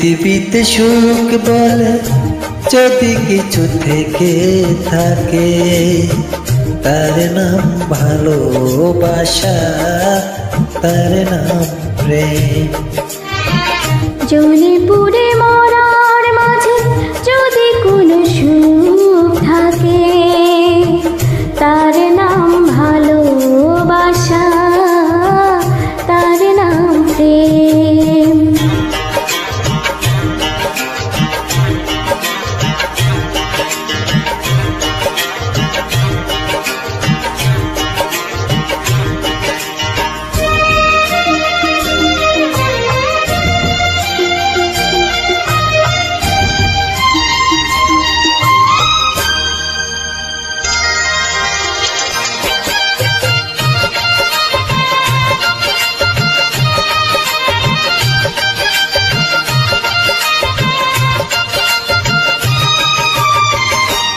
পৃথিবীতে সুখ বলে যদি কিছু থেকে থাকে, তার নাম ভালোবাসা, তার নাম প্রেম। জ্বলে পুড়ে মরার মাঝে যদি কোনো সুখ থাকে, তার নাম ভালোবাসা, তার নাম প্রেম।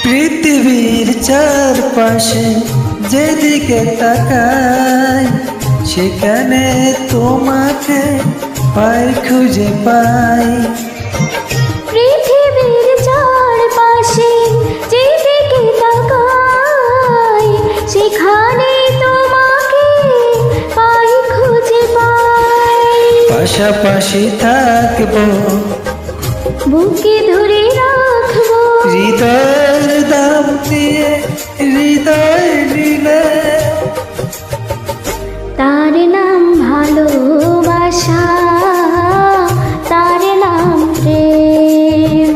পৃথিবীর চারপাশে যেদিকে তাকাই, সেখানে তোমাকে পাই, খুঁজে পাই। পৃথিবীর চারপাশে যেদিকে তাকাই, সেখানে তোমাকে পাই, খুঁজে পাই। পাশাপাশি থাকবো, বুকে ধরে রাখবো, হৃদয়ের দাম দিয়ে হৃদয় নিলে। তার নাম ভালোবাসা, তার নাম প্রেম।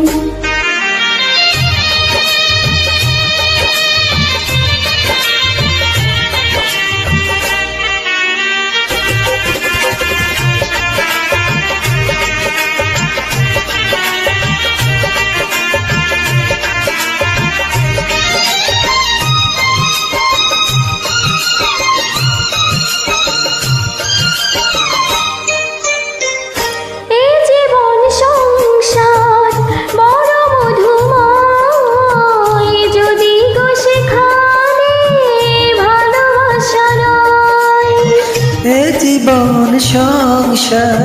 জীবন সংসার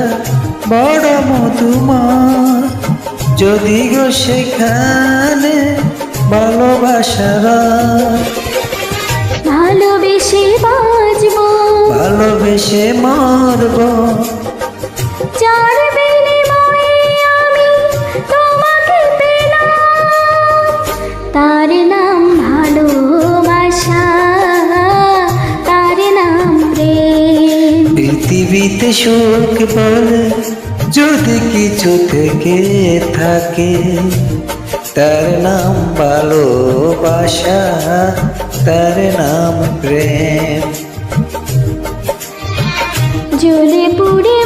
বড় মধুময়, যদি গো সেখানে ভালোবাসার। ভালোবেসে বাঁচবো, ভালোবেসে মরবো, যার বিনিময়ে আমি তোমাকে পেলাম, তার নাম ভালোবাসা, তার নাম প্রেম। পৃথিবীতে সুখ বলে যদি কিছু থেকে থাকে, তার নাম ভালোবাসা, তার নাম প্রেম। জ্বলে পুড়ে